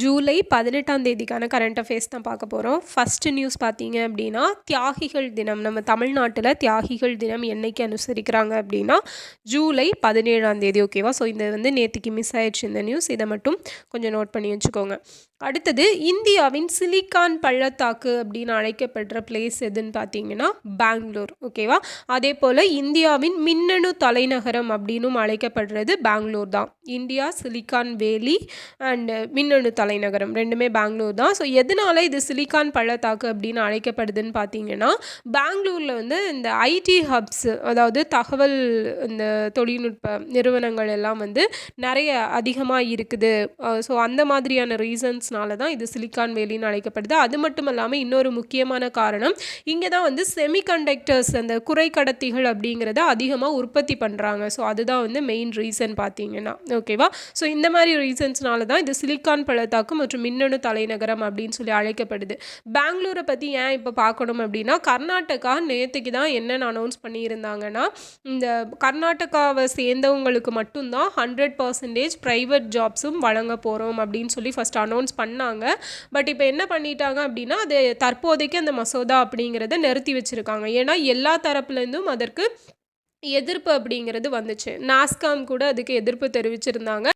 July 18ஆம் தேதிக்கான current affairs தான் பார்க்க போகிறோம். ஃபஸ்ட்டு நியூஸ் பார்த்தீங்க அப்படின்னா, தியாகிகள் தினம். நம்ம தமிழ்நாட்டில் தியாகிகள் தினம் என்னைக்கு அனுசரிக்கிறாங்க அப்படின்னா, ஜூலை 17ஆம் தேதி. ஓகேவா? ஸோ இந்த நேத்திக்கு மிஸ் ஆயிடுச்சு இந்த நியூஸ். இதை மட்டும் கொஞ்சம் நோட் பண்ணி வச்சுக்கோங்க. அடுத்தது, இந்தியாவின் சிலிக்கான் பள்ளத்தாக்கு அப்படின்னு அழைக்கப்படுற பிளேஸ் எதுன்னு பார்த்தீங்கன்னா பெங்களூர். ஓகேவா? அதே போல் இந்தியாவின் மின்னணு தலைநகரம் அப்படின்னும் அழைக்கப்படுறது பெங்களூர் தான். இந்தியா சிலிக்கான் வேலி அண்ட் மின்னணு தலைநகரம் ரெண்டுமே பெங்களூர் தான். ஸோ எதனால இது சிலிக்கான் பள்ளத்தாக்கு அப்படின்னு அழைக்கப்படுதுன்னு பார்த்தீங்கன்னா, பெங்களூரில் இந்த ஐடி ஹப்ஸ், அதாவது தகவல் இந்த தொழில்நுட்ப நிறுவனங்கள் எல்லாம் நிறைய அதிகமாக இருக்குது. ஸோ அந்த மாதிரியான ரீசன்ஸ்னால தான் இது சிலிக்கான் வேலின்னு அழைக்கப்படுது. அது மட்டும் இல்லாமல் இன்னொரு முக்கியமான காரணம், இங்கே தான் செமிகண்டக்டர்ஸ், அந்த குறைக்கடத்திகள் அப்படிங்கிறத அதிகமாக உற்பத்தி பண்ணுறாங்க. ஸோ அதுதான் மெயின் ரீசன் பார்த்தீங்கன்னா. ஓகேவா? ஸோ இந்த மாதிரி ரீசன்ஸ்னால தான் இது சிலிக்கான் பள்ளத்தாக்கு மற்றும் மின்னணு தலைநகரம் அப்படின்னு சொல்லி அழைக்கப்படுது. பெங்களூரை பற்றி ஏன் இப்போ பார்க்கணும் அப்படின்னா, கர்நாடகா நேற்றுக்கு தான் என்னென்னு அனௌன்ஸ் பண்ணியிருந்தாங்கன்னா, இந்த கர்நாடகாவை சேர்ந்தவங்களுக்கு மட்டும்தான் 100% ப்ரைவேட் ஜாப்ஸும் வழங்க போகிறோம் அப்படின்னு சொல்லி ஃபஸ்ட் அனௌன்ஸ் பண்ணாங்க. பட் இப்போ என்ன பண்ணிட்டாங்க அப்படின்னா, அது தற்போதைக்கு அந்த மசோதா அப்படிங்கிறத நிறுத்தி வச்சுருக்காங்க. ஏன்னா எல்லா தரப்புலேருந்தும் அதற்கு எதிர்ப்பு அப்படிங்கிறது வந்துச்சு. நாஸ்காம் கூட அதுக்கு எதிர்ப்பு தெரிவிச்சிருந்தாங்க.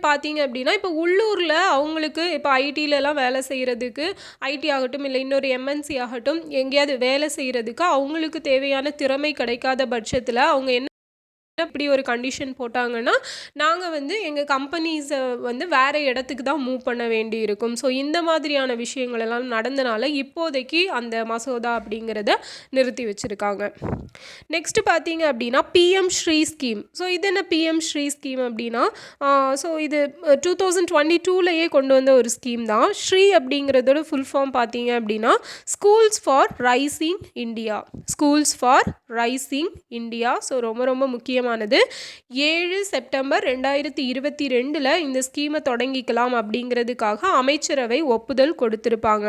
பார்த்தீங்க அப்படின்னா, இப்போ உள்ளூரில் அவங்களுக்கு இப்போ ஐடிலலாம் வேலை செய்கிறதுக்கு, ஐடி ஆகட்டும் இல்லை இன்னொரு எம்என்சி ஆகட்டும், எங்கேயாவது வேலை செய்கிறதுக்கு அவங்களுக்கு தேவையான திறமை கிடைக்காத பட்சத்தில் அவங்க என்ன இப்படி ஒரு கண்டிஷன் போட்டாங்கன்னா, நாங்கள் எங்கள் கம்பெனிஸை வேறு இடத்துக்கு தான் மூவ் பண்ண வேண்டி இருக்கும். ஸோ இந்த மாதிரியான விஷயங்கள் எல்லாம் நடந்தனால இப்போதைக்கு அந்த மசோதா அப்படிங்கிறத நிறுத்தி வச்சுருக்காங்க. நெக்ஸ்ட்டு பார்த்தீங்க அப்படின்னா, பிஎம் ஸ்ரீ ஸ்கீம். ஸோ இது என்ன பிஎம் ஸ்ரீ ஸ்கீம் அப்படின்னா, ஸோ இது 2022லேயே கொண்டு வந்த ஒரு ஸ்கீம் தான். ஸ்ரீ அப்படிங்கிறதோட ஃபுல் ஃபார்ம் பார்த்தீங்க அப்படின்னா, schools for rising India. Schools for rising India. So ரொம்ப ரொம்ப முக்கியமானது. 7 செப்டம்பர் 2022 இந்த ஸ்கீமை தொடங்கிக்கலாம் அப்படிங்கிறதுக்காக அமைச்சரவை ஒப்புதல் கொடுத்திருப்பாங்க.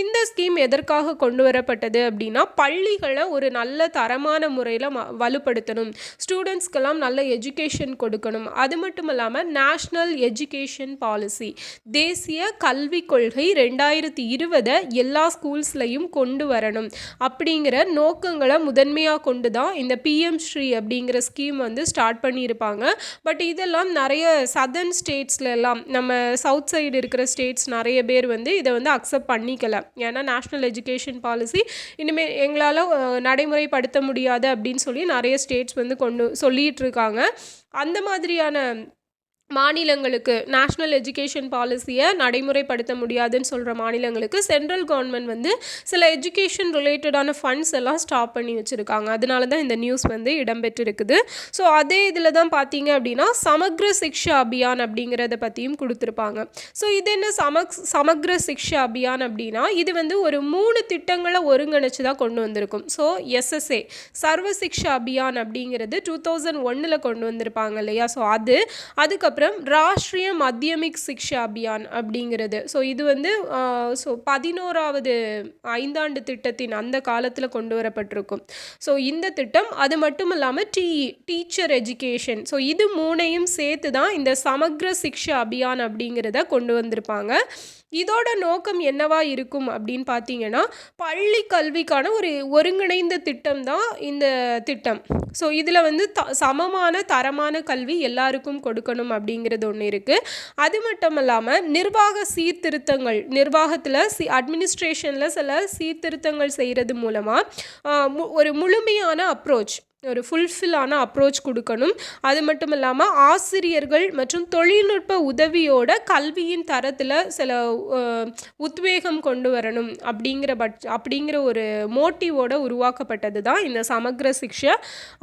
இந்த ஸ்கீம் எதற்காக கொண்டு வரப்பட்டது அப்படின்னா, பள்ளிகளை ஒரு நல்ல தரமான முறையில் வலுப்படுத்தணும், ஸ்டூடெண்ட்ஸ்க்கெல்லாம் நல்ல எஜுகேஷன் கொடுக்கணும். அது மட்டும் இல்லாமல் நேஷ்னல் எஜுகேஷன் பாலிசி, தேசிய கல்விக் கொள்கை 2020 எல்லா ஸ்கூல்ஸ்லையும் கொண்டு வரணும் அப்படிங்கிற நோக்கங்களை முதன்மையாக கொண்டு தான் இந்த பிஎம் ஸ்ரீ அப்படிங்கிற ஸ்கீம் ஸ்டார்ட் பண்ணியிருப்பாங்க. பட் இதெல்லாம் நிறைய சதர்ன் ஸ்டேட்ஸ்ல எல்லாம், நம்ம சவுத் சைடு இருக்கிற ஸ்டேட்ஸ் நிறைய பேர் இதை அக்செப்ட் பண்ணிக்கல. ஏன்னா நேஷ்னல் எஜுகேஷன் பாலிசி இனிமேல் எங்களால் நடைமுறைப்படுத்த முடியாது அப்படின்னு சொல்லி நிறைய ஸ்டேட்ஸ் கொண்டு சொல்லிட்டு இருக்காங்க. அந்த மாதிரியான மாநிலங்களுக்கு நேஷ்னல் எஜுகேஷன் பாலிசியை நடைமுறைப்படுத்த முடியாதுன்னு சொல்கிற மாநிலங்களுக்கு சென்ட்ரல் கவர்மெண்ட் சில எஜுகேஷன் ரிலேட்டடான ஃபண்ட்ஸ் எல்லாம் ஸ்டாப் பண்ணி வச்சுருக்காங்க. அதனால தான் இந்த நியூஸ் இடம்பெற்றிருக்குது. ஸோ அதே இதில் தான் பார்த்தீங்க அப்படின்னா, சமக்ர சிக்ஷா அபியான் அப்படிங்கிறத பற்றியும் கொடுத்துருப்பாங்க. ஸோ இது என்ன சமக்ர சிக்ஷா அபியான் அப்படின்னா, இது ஒரு 3 திட்டங்களை ஒருங்கிணைச்சு தான் கொண்டு வந்திருக்கும். ஸோ எஸ்எஸ்ஏ சர்வ சிக்ஷா அபியான் அப்படிங்கிறது 2001 கொண்டு வந்திருப்பாங்க இல்லையா? ஸோ அதுக்கப்புறம் ராஷ்ட்ரிய மத்தியமிக் சிக்ஷா அபியான் அப்படிங்கிறது. ஸோ இது ஸோ 11வது ஐந்தாண்டு திட்டத்தின் அந்த காலத்தில் கொண்டு வரப்பட்டிருக்கும். ஸோ இந்த திட்டம், அது மட்டும் இல்லாமல் டீச்சர் எஜுகேஷன். ஸோ இது 3ஐயும் சேர்த்து தான் இந்த சமக்ர சிக்ஷா அபியான் அப்படிங்கிறத கொண்டு வந்திருப்பாங்க. இதோட நோக்கம் என்னவா இருக்கும் அப்படின்னு பார்த்தீங்கன்னா, பள்ளி கல்விக்கான ஒரு ஒருங்கிணைந்த திட்டம் தான் இந்த திட்டம். ஸோ இதில் சமமான தரமான கல்வி எல்லாருக்கும் கொடுக்கணும் அப்படிங்கிறது ஒன்று இருக்குது. அது மட்டும் இல்லாமல் நிர்வாக சீர்திருத்தங்கள், நிர்வாகத்தில் அட்மினிஸ்ட்ரேஷனில் சில சீர்திருத்தங்கள் செய்கிறது மூலமாக ஒரு முழுமையான அப்ரோச், ஒரு ஃபுல்ஃபில்லான அப்ரோச் கொடுக்கணும். அது மட்டும் இல்லாமல் ஆசிரியர்கள் மற்றும் தொழில்நுட்ப உதவியோட கல்வியின் தரத்தில் சில உத்வேகம் கொண்டு வரணும் அப்படிங்கிற ஒரு மோட்டிவோட உருவாக்கப்பட்டது தான் இந்த சமக்ர சிக்ஷா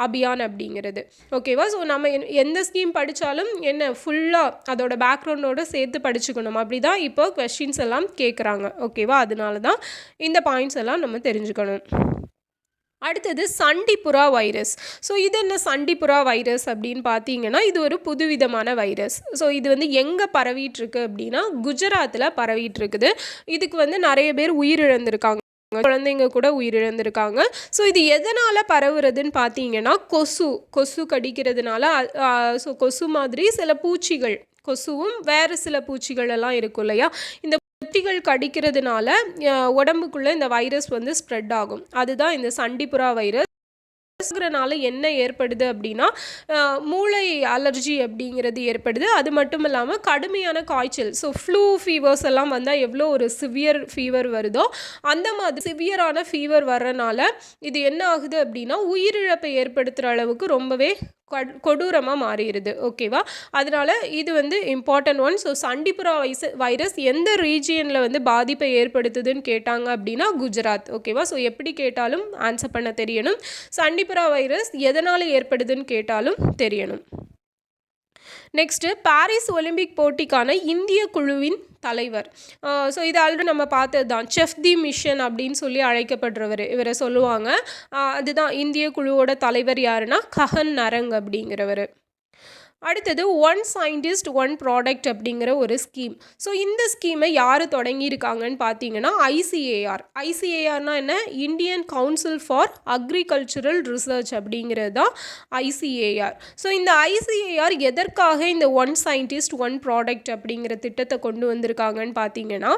அபியான் அப்படிங்கிறது. ஓகேவா? ஸோ நம்ம எந்த ஸ்கீம் படித்தாலும் என்ன ஃபுல்லாக அதோட பேக்ரவுண்டோட சேர்த்து படிச்சுக்கணும். அப்படி தான் இப்போ கொஸ்டின்ஸ் எல்லாம் கேட்குறாங்க. ஓகேவா? அதனால தான் இந்த பாயிண்ட்ஸ் எல்லாம் நம்ம தெரிஞ்சுக்கணும். அடுத்தது சண்டிப்புறா வைரஸ். ஸோ இது என்ன சண்டிப்புறா வைரஸ் அப்படின்னு பார்த்தீங்கன்னா, இது ஒரு புதுவிதமான வைரஸ். ஸோ இது எங்கே பரவிட்டுருக்கு அப்படின்னா, குஜராத்தில் பரவிட்டுருக்குது. இதுக்கு நிறைய பேர் உயிரிழந்திருக்காங்க, குழந்தைங்க கூட உயிரிழந்திருக்காங்க. ஸோ இது எதனால் பரவுறதுன்னு பார்த்தீங்கன்னா, கொசு கடிக்கிறதுனால. ஸோ கொசு மாதிரி சில பூச்சிகள், கொசுவும் வேறு சில பூச்சிகள் எல்லாம் இருக்கும் இல்லையா, இந்த குட்டிகள் கடிக்கிறதுனால உடம்புக்குள்ளே இந்த வைரஸ் வந்து ஸ்ப்ரெட் ஆகும். அதுதான் இந்த சண்டிப்புறா வைரஸ். என்ன ஏற்படுது அப்படின்னா மூளை அலர்ஜி அப்படிங்கிறது ஏற்படுது. அது மட்டும் இல்லாமல் கடுமையான காய்ச்சல், ஸோ ஃப்ளூ ஃபீவர்ஸ் எல்லாம் வந்தால் எவ்வளோ ஒரு சிவியர் ஃபீவர் வருதோ அந்த மாதிரி சிவியரான ஃபீவர் வர்றனால இது என்ன ஆகுது அப்படின்னா உயிரிழப்பை ஏற்படுத்துகிற அளவுக்கு ரொம்பவே கொடூரமாக மாறிடுது. ஓகேவா, அதனால இது வந்து இம்பார்ட்டன்ட் ஒன். ஸோ சண்டிப்புறா வைரஸ் எந்த ரீஜியனில் வந்து பாதிப்பை ஏற்படுத்துதுன்னு கேட்டாங்க அப்படின்னா குஜராத். ஓகேவா, ஸோ எப்படி கேட்டாலும் ஆன்சர் பண்ண தெரியணும். சண்டிப்புறா வைரஸ் எதனால் ஏற்படுதுன்னு கேட்டாலும் தெரியணும். நெக்ஸ்ட்டு பாரிஸ் ஒலிம்பிக் போட்டிக்கான இந்திய குழுவின் தலைவர். ஸோ இது ஆல்ரெடி நம்ம பார்த்தது தான், செஃப் தி மிஷன் அப்படின்னு சொல்லி அழைக்கப்படுறவர் இவரை சொல்லுவாங்க. அதுதான் இந்திய குழுவோட தலைவர் யாருன்னா கஹன் நரங் அப்படிங்கிறவர். அடுத்தது ஒன் சயின்டிஸ்ட் ஒன் ப்ராடக்ட் அப்படிங்கிற ஒரு ஸ்கீம். ஸோ இந்த ஸ்கீமை யார் தொடங்கியிருக்காங்கன்னு பார்த்தீங்கன்னா ஐசிஏஆர்னால் என்ன, Indian council for agricultural research அப்படிங்கிறது தான் ஐசிஏஆர். ஸோ இந்த ஐசிஏஆர் எதற்காக இந்த ஒன் சயின்டிஸ்ட் ஒன் ப்ராடக்ட் அப்படிங்கிற திட்டத்தை கொண்டு வந்திருக்காங்கன்னு பார்த்தீங்கன்னா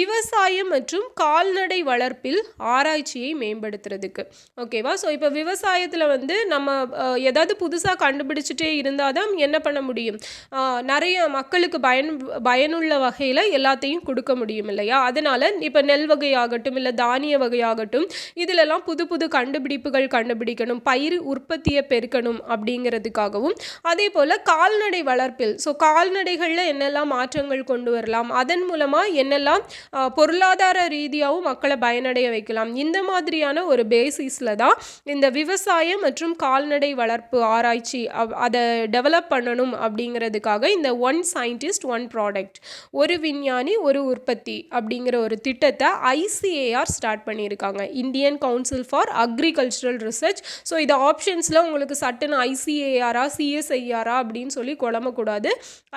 விவசாயம் மற்றும் கால்நடை வளர்ப்பில் ஆராய்ச்சியை மேம்படுத்துறதுக்கு. ஓகேவா, ஸோ இப்போ விவசாயத்தில் வந்து நம்ம ஏதாவது புதுசாக கண்டுபிடிச்சிட்டே இருந்தால் தான் என்ன பண்ண முடியும், நிறைய மக்களுக்கு பயனுள்ள வகையில் எல்லாத்தையும் கொடுக்க முடியும் இல்லையா. அதனால் இப்போ நெல் வகையாகட்டும் இல்லை தானிய வகையாகட்டும் இதிலெல்லாம் புது புது கண்டுபிடிப்புகள் கண்டுபிடிக்கணும், பயிர் உற்பத்தியை பெருக்கணும் அப்படிங்கிறதுக்காகவும், அதே போல் கால்நடை வளர்ப்பில் ஸோ கால்நடைகளில் என்னெல்லாம் மாற்றங்கள் கொண்டு வரலாம், அதன் மூலமாக என்னெல்லாம் பொருளாதார ரீதியாகவும் மக்களை பயனடைய வைக்கலாம், இந்த மாதிரியான ஒரு பேசிஸில் தான் இந்த விவசாயம் மற்றும் கால்நடை வளர்ப்பு ஆராய்ச்சி அதை டெவலப் பண்ணணும் அப்படிங்கிறதுக்காக இந்த ஒன் சயின்டிஸ்ட் ஒன் ப்ராடக்ட், ஒரு விஞ்ஞானி ஒரு உற்பத்தி அப்படிங்கிற ஒரு திட்டத்தை ஐசிஏஆர் ஸ்டார்ட் பண்ணியிருக்காங்க, Indian council for agricultural research. So இது ஆப்ஷன்ஸில் உங்களுக்கு சட்டுன்னு ஐசிஏஆரா சிஎஸ்ஐஆரா அப்படின்னு சொல்லி குழம்பக்கூடாது,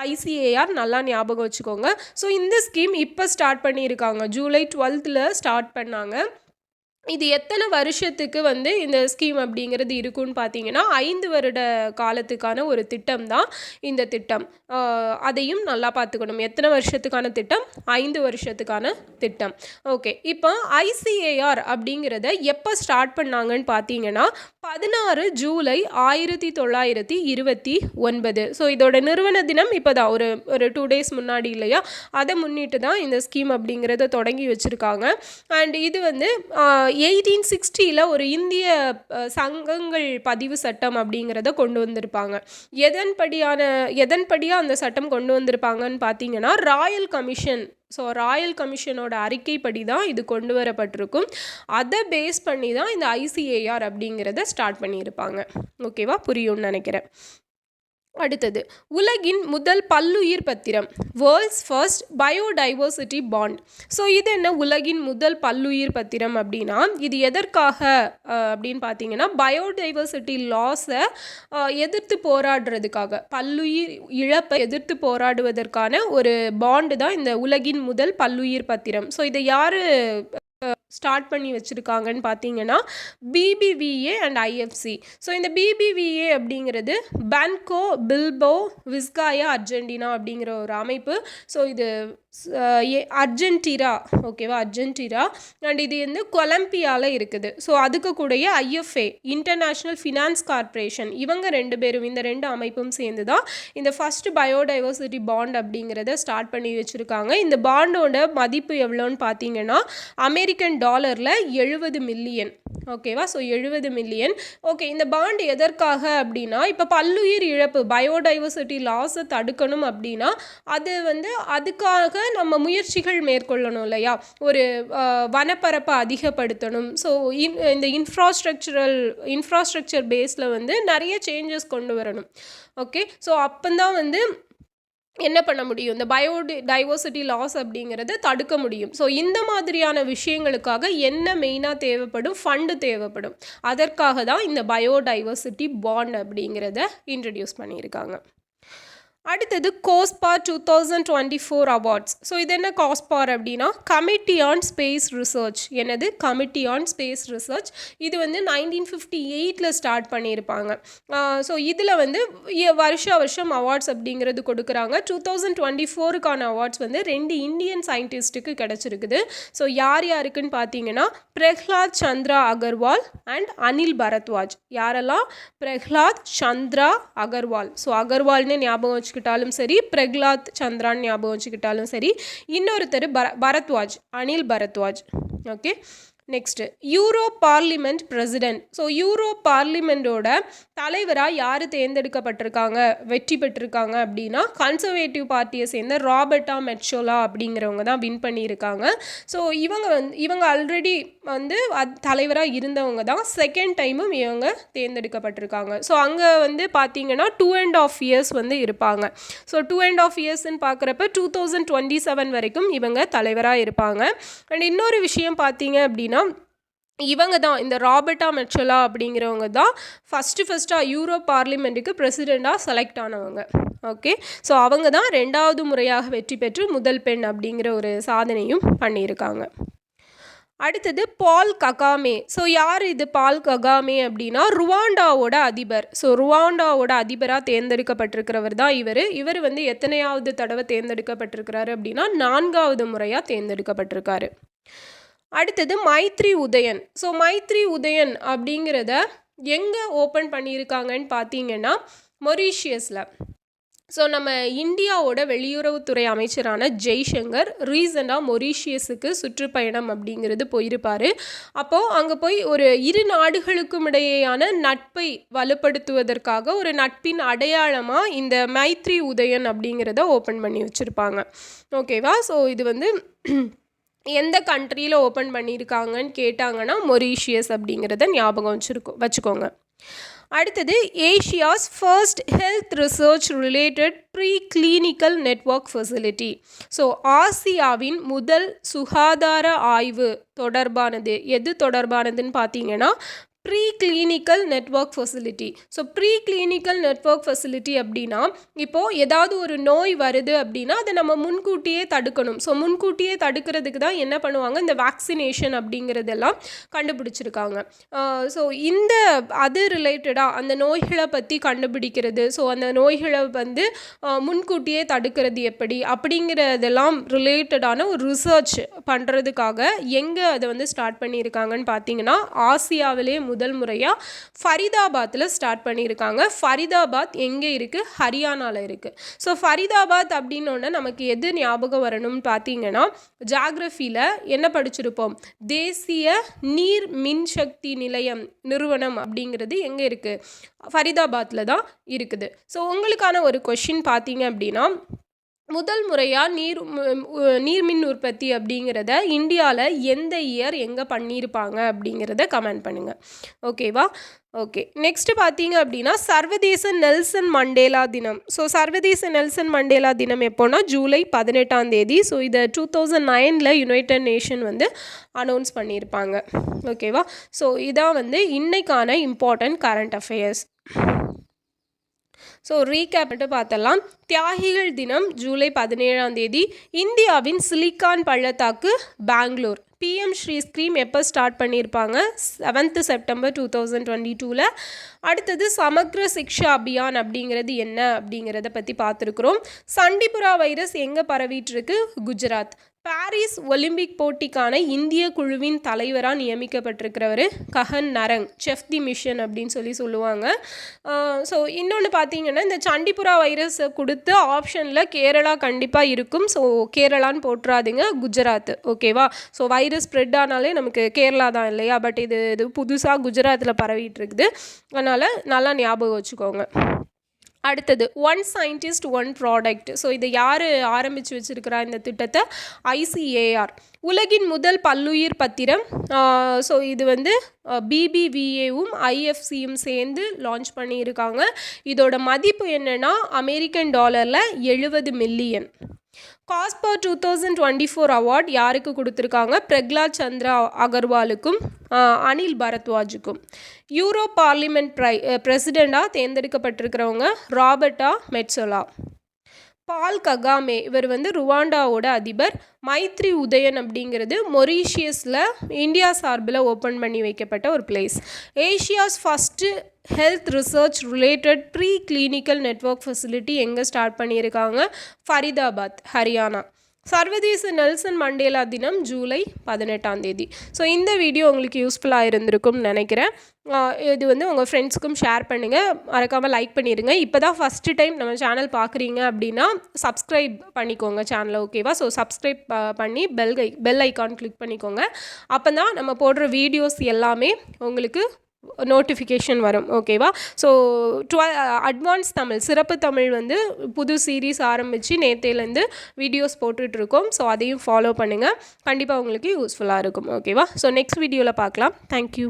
ஐசிஏஆர் நல்லா ஞாபகம் வச்சுக்கோங்க. ஸோ இந்த ஸ்கீம் இப்போ ஸ்டார்ட் பண்ணியிருக்காங்க, ஜூலை 12th ஸ்டார்ட் பண்ணாங்க. இது எத்தனை வருஷத்துக்கு வந்து இந்த ஸ்கீம் அப்படிங்கிறது இருக்குன்னு பார்த்தீங்கன்னா 5 வருட காலத்துக்கான ஒரு திட்டம் தான் இந்த திட்டம். அதையும் நல்லா பார்த்துக்கணும், எத்தனை வருஷத்துக்கான திட்டம், 5 வருஷத்துக்கான திட்டம். ஓகே, இப்போ ஐசிஏஆர் அப்படிங்கிறத எப்போ ஸ்டார்ட் பண்ணாங்கன்னு பார்த்தீங்கன்னா 16 ஜூலை 1929. ஸோ இதோட நிறுவன தினம் இப்போ தான் ஒரு 2 days முன்னாடி இல்லையா, அதை முன்னிட்டு தான் இந்த ஸ்கீம் அப்படிங்கிறத தொடங்கி வச்சுருக்காங்க. அண்ட் இது வந்து 1860 ஒரு இந்திய சங்கங்கள் பதிவு சட்டம் அப்படிங்கிறத கொண்டு வந்திருப்பாங்க. எதன்படியாக அந்த சட்டம் கொண்டு வந்திருப்பாங்கன்னு பார்த்தீங்கன்னா ராயல் கமிஷன். ஸோ ராயல் கமிஷனோட அறிக்கைப்படி தான் இது கொண்டு வரப்பட்டிருக்கும். அதை பேஸ் பண்ணி தான் இந்த ஐசிஏஆர் அப்படிங்கிறத ஸ்டார்ட் பண்ணியிருப்பாங்க. ஓகேவா, புரியும்னு நினைக்கிறேன். அடுத்தது உலகின் முதல் பல்லுயிர் பத்திரம், world's first biodiversity bond. So இது என்ன உலகின் முதல் பல்லுயிர் பத்திரம் அப்படின்னா இது எதற்காக அப்படின்னு பார்த்தீங்கன்னா பயோடைவர்சிட்டி லாஸை எதிர்த்து போராடுறதுக்காக, பல்லுயிர் இழப்பை எதிர்த்து போராடுவதற்கான ஒரு பாண்டு தான் இந்த உலகின் முதல் பல்லுயிர் பத்திரம். ஸோ இதை யார் ஸ்டார்ட் பண்ணி வச்சுருக்காங்கன்னு பார்த்தீங்கன்னா பிபிவிஏ அண்ட் ஐஎஃப்சி. ஸோ இந்த பிபிவிஏ அப்படிங்கிறது பான்கோ பில்போ விஸ்காயா அர்ஜென்டினா அப்படிங்கிற ஒரு அமைப்பு. ஸோ இது அர்ஜென்டினா, ஓகேவா, அர்ஜென்டினா. அண்ட் இது வந்து கொலம்பியாவில் இருக்குது. ஸோ அதுக்கு கூடிய ஐஎஃப்ஏ இன்டர்நேஷ்னல் ஃபினான்ஸ் கார்பரேஷன், இவங்க 2 பேரும், இந்த 2 அமைப்பும் சேர்ந்து தான் இந்த ஃபஸ்ட்டு பயோடைவர்சிட்டி பாண்ட் அப்படிங்கிறத ஸ்டார்ட் பண்ணி வச்சுருக்காங்க. இந்த பாண்டோட மதிப்பு எவ்வளோன்னு பார்த்தீங்கன்னா அமெரிக்கன் டாலரில் 70 மில்லியன். ஓகேவா, ஸோ 70 மில்லியன். ஓகே, இந்த பாண்ட் எதற்காக அப்படின்னா இப்போ பல்லுயிர் இழப்பு பயோடைவர்சிட்டி லாஸை தடுக்கணும் அப்படின்னா அது வந்து அதுக்காக நம்ம முயற்சிகள் மேற்கொள்ளணும் இல்லையா, ஒரு வனப்பரப்பை அதிகப்படுத்தணும். ஸோ இந்த இன்ஃப்ராஸ்ட்ரக்சர் பேஸில் வந்து நிறைய சேஞ்சஸ் கொண்டு வரணும். ஓகே, ஸோ அப்போதான் வந்து என்ன பண்ண முடியும், இந்த பயோடைவர்சிட்டி லாஸ் அப்படிங்கிறத தடுக்க முடியும். ஸோ இந்த மாதிரியான விஷயங்களுக்காக என்ன மெயினாக தேவைப்படும், ஃபண்டு தேவைப்படும். அதற்காக தான் இந்த பயோடைவர்சிட்டி பாண்ட் அப்படிங்கிறத இன்ட்ரடியூஸ் பண்ணியிருக்காங்க. அடுத்தது கோஸ்பார் 2024 அவார்ட்ஸ். ஸோ இது என்ன காஸ்பார் அப்படின்னா கமிட்டி ஆன் ஸ்பேஸ் ரிசர்ச். என்னது கமிட்டி ஆன் ஸ்பேஸ் ரிசர்ச். இது வந்து 1958 ஸ்டார்ட் பண்ணியிருப்பாங்க. ஸோ இதில் வந்து வருஷம் அவார்ட்ஸ் அப்படிங்கிறது கொடுக்குறாங்க. 2024க்கான அவார்ட்ஸ் வந்து 2 இந்தியன் சயின்டிஸ்ட்டுக்கு கிடச்சிருக்குது. ஸோ யாருக்குன்னு பார்த்தீங்கன்னா பிரஹ்லாத் சந்திரா அகர்வால் அண்ட் அனில் பரத்வாஜ். யாரெல்லாம்? பிரஹ்லாத் சந்திரா அகர்வால். ஸோ அகர்வால்னு ஞாபகம் வச்சுக்கிட்டாலும் சரி, பிரஹ்லாத் சந்திரான் ஞாபகம் வச்சுக்கிட்டாலும் சரி. இன்னொருத்தர் Bharadwaj, Anil Bharadwaj. Okay, next Euro Parliament president. So Euro பார்லிமெண்ட்டோட தலைவராக யார் தேர்ந்தெடுக்கப்பட்டிருக்காங்க, வெற்றி பெற்றிருக்காங்க அப்படின்னா கன்சர்வேட்டிவ் பார்ட்டியை சேர்ந்த ராபர்ட்டா மெட்சோலா அப்படிங்கிறவங்க தான் வின் பண்ணியிருக்காங்க. ஸோ இவங்க ஆல்ரெடி வந்து தலைவராக இருந்தவங்க தான். செகண்ட் டைமும் இவங்க தேர்ந்தெடுக்கப்பட்டிருக்காங்க. ஸோ அங்கே வந்து பார்த்தீங்கன்னா 2.5 இயர்ஸ் வந்து இருப்பாங்க. ஸோ 2.5 இயர்ஸ்ன்னு பார்க்குறப்ப 2027 வரைக்கும் இவங்க தலைவராக இருப்பாங்க. அண்ட் இன்னொரு விஷயம் பார்த்தீங்க அப்படின்னா இவங்க தான், இந்த ராபர்ட்டா மெட்சோலா அப்படிங்கிறவங்க தான் ஃபஸ்ட்டாக யூரோ பார்லிமெண்ட்டுக்கு பிரசிடெண்ட்டாக செலக்ட் ஆனவங்க. ஓகே, ஸோ அவங்க தான் 2வது முறையாக வெற்றி பெற்று முதல் பெண் அப்படிங்கிற ஒரு சாதனையும் பண்ணியிருக்காங்க. அடுத்தது பால் ககாமே. ஸோ யார் இது பால் ககாமே அப்படின்னா ருவாண்டாவோட அதிபர். ஸோ ருவாண்டாவோட அதிபராக தேர்ந்தெடுக்கப்பட்டிருக்கிறவர் தான் இவர் வந்து எத்தனையாவது தடவை தேர்ந்தெடுக்கப்பட்டிருக்கிறாரு அப்படின்னா 4வது முறையாக தேர்ந்தெடுக்கப்பட்டிருக்காரு. அடுத்தது மைத்ரி உதயன். ஸோ மைத்ரி உதயன் அப்படிங்கிறத எங்கே ஓப்பன் பண்ணியிருக்காங்கன்னு பார்த்தீங்கன்னா மொரீஷியஸில். ஸோ நம்ம இந்தியாவோட வெளியுறவுத்துறை அமைச்சரான ஜெய்சங்கர் ரீசெண்டாக மொரீஷியஸுக்கு சுற்றுப்பயணம் அப்படிங்கிறது போயிருப்பார். அப்போது அங்கே போய் ஒரு இரு நாடுகளுக்கும் இடையேயான நட்பை வலுப்படுத்துவதற்காக ஒரு நட்பின் அடையாளமாக இந்த மைத்ரி உதயன் அப்படிங்கிறத ஓப்பன் பண்ணி வச்சுருப்பாங்க. ஓகேவா? ஸோ இது வந்து எந்த கண்ட்ரியில் ஓப்பன் பண்ணியிருக்காங்கன்னு கேட்டாங்கன்னா மொரீஷியஸ் அப்படிங்கிறத ஞாபகம் வச்சுக்கோங்க. அடுத்தது Asia's first health research related preclinical network facility. So ஆசியாவின் முதல் சுகாதார ஆய்வு தொடர்பானது. எது தொடர்பானதுன்னு பார்த்தீங்கன்னா preclinical network facility. So preclinical network facility அப்படின்னா இப்போது ஏதாவது ஒரு நோய் வருது அப்படின்னா அதை நம்ம முன்கூட்டியே தடுக்கணும். ஸோ முன்கூட்டியே தடுக்கிறதுக்கு தான் என்ன பண்ணுவாங்க, இந்த வேக்சினேஷன் அப்படிங்கிறதெல்லாம் கண்டுபிடிச்சிருக்காங்க. ஸோ அது ரிலேட்டடாக அந்த நோய்களை பற்றி கண்டுபிடிக்கிறது, ஸோ அந்த நோய்களை வந்து முன்கூட்டியே தடுக்கிறது எப்படி அப்படிங்கிறதெல்லாம் ரிலேட்டடான ஒரு ரிசர்ச் பண்ணுறதுக்காக எங்கே அதை வந்து ஸ்டார்ட் பண்ணியிருக்காங்கன்னு பார்த்தீங்கன்னா ஆசியாவிலே முதல் முறையாக ஃபரிதாபாத்தில் ஸ்டார்ட் பண்ணியிருக்காங்க. ஃபரிதாபாத் எங்கே இருக்குது? ஹரியானாவில் இருக்குது. ஸோ ஃபரிதாபாத் அப்படின்னோடனே நமக்கு எது ஞாபகம் வரணும்னு பார்த்தீங்கன்னா ஜாகிரஃபியில் என்ன படிச்சிருப்போம், தேசிய நீர் மின்சக்தி நிறுவனம் அப்படிங்கிறது எங்கே இருக்குது? ஃபரிதாபாத்தில் தான் இருக்குது. ஸோ உங்களுக்கான ஒரு கொஷின் பார்த்தீங்க அப்படின்னா முதல் முறையாக நீர்மின் உற்பத்தி அப்படிங்கிறத இந்தியாவில் எந்த இயர் எங்கே பண்ணியிருப்பாங்க அப்படிங்கிறத கமெண்ட் பண்ணுங்கள். ஓகேவா? ஓகே, நெக்ஸ்ட்டு பார்த்தீங்க அப்படின்னா சர்வதேச நெல்சன் மண்டேலா தினம். ஸோ சர்வதேச நெல்சன் மண்டேலா தினம் எப்போனா ஜூலை 18 ஸோ இதை 2009 யுனைடெட் நேஷன் வந்து அனௌன்ஸ் பண்ணியிருப்பாங்க. ஓகேவா? ஸோ இதான் வந்து இன்னைக்கான important current affairs. So recap மட்டும் பார்த்தலாம். தியாகிகள் தினம் ஜூலை 17 இந்தியாவின் சிலிக்கான் பள்ளத்தாக்கு பெங்களூர். PM ஸ்ரீ ஸ்கீம் எப்போ ஸ்டார்ட் பண்ணியிருப்பாங்க? 7th September 2022. அடுத்தது சமக்ர சிக்ஷா அபியான் அப்படிங்கிறது என்ன அப்படிங்கிறத பற்றி பார்த்துருக்குறோம். சண்டிபுரா வைரஸ் எங்கே பரவிட்டுருக்கு? குஜராத். பாரிஸ் ஒலிம்பிக் போட்டிக்கான இந்திய குழுவின் தலைவராக நியமிக்கப்பட்டிருக்கிறவர் கஹன் நரங், செஃப் தி மிஷன் அப்படின்னு சொல்லுவாங்க. ஸோ இன்னொன்று பார்த்தீங்கன்னா இந்த சண்டிபுரா வைரஸை கொடுத்து ஆப்ஷனில் கேரளா கண்டிப்பாக இருக்கும். ஸோ கேரளான்னு போட்டுறாதுங்க, குஜராத். ஓகேவா? ஸோ வைரஸ் ஸ்ப்ரெட் ஆனாலே நமக்கு கேரளா தான் இல்லையா? பட் இது புதுசாக குஜராத்தில் பரவிட்டு இருக்குது. அதனால் நல்லா ஞாபகம் வச்சுக்கோங்க. அடுத்தது one scientist one product. So இதை யார் ஆரம்பித்து வச்சுருக்கிறா இந்த திட்டத்தை? ICAR, உலகின் முதல் பல்லுயிர் பத்திரம். ஸோ இது வந்து BBVAவும் IFCயும் சேர்ந்து லான்ச் பண்ணியிருக்காங்க. இதோட மதிப்பு என்னென்னா அமெரிக்கன் டாலரில் 70 மில்லியன். காஸ்பார் 2024 அவார்ட் யாருக்கு கொடுத்துருக்காங்க? பிரஹ்லாத் சந்திரா அகர்வாலுக்கும் அனில் பரத்வாஜுக்கும். யூரோ பார்லிமெண்ட் பிரசிடெண்ட்டாக தேர்ந்தெடுக்கப்பட்டிருக்கிறவங்க ராபர்ட்டா மெட்சோலா. பால் ககாமே இவர் வந்து ருவாண்டாவோட அதிபர். மைத்ரி உதயன் அப்படிங்கிறது மொரீஷியஸில் இந்தியா சார்பில் ஓப்பன் பண்ணி வைக்கப்பட்ட ஒரு place. Asia's first health research related preclinical network facility எங்கே ஸ்டார்ட் பண்ணியிருக்காங்க? ஃபரிதாபாத், ஹரியானா. சர்வதேச நெல்சன் மண்டேலா தினம் ஜூலை 18. ஸோ இந்த வீடியோ உங்களுக்கு யூஸ்ஃபுல்லாக இருந்திருக்கும்னு நினைக்கிறேன். இது வந்து உங்கள் ஃப்ரெண்ட்ஸுக்கும் ஷேர் பண்ணுங்கள். மறக்காமல் லைக் பண்ணிடுங்க. இப்போ தான் ஃபஸ்ட்டு டைம் நம்ம சேனல் பார்க்குறீங்க அப்படின்னா சப்ஸ்கிரைப் பண்ணிக்கோங்க சேனலை, ஓகேவா? ஸோ சப்ஸ்கிரைப் பண்ணி பெல் ஐக்கான் கிளிக் பண்ணிக்கோங்க. அப்போ தான் நம்ம போடுற வீடியோஸ் எல்லாமே உங்களுக்கு நோட்டிஃபிகேஷன் வரும், ஓகேவா? ஸோ அட்வான்ஸ் தமிழ், சிறப்பு தமிழ் வந்து புது சீரீஸ் ஆரம்பித்து நேற்றையிலேருந்து வீடியோஸ் போட்டுட்ருக்கோம். ஸோ அதையும் ஃபாலோ பண்ணுங்கள். கண்டிப்பாக உங்களுக்கு யூஸ்ஃபுல்லாக இருக்கும், ஓகேவா? ஸோ நெக்ஸ்ட் வீடியோவில் பார்க்கலாம். தேங்க்யூ.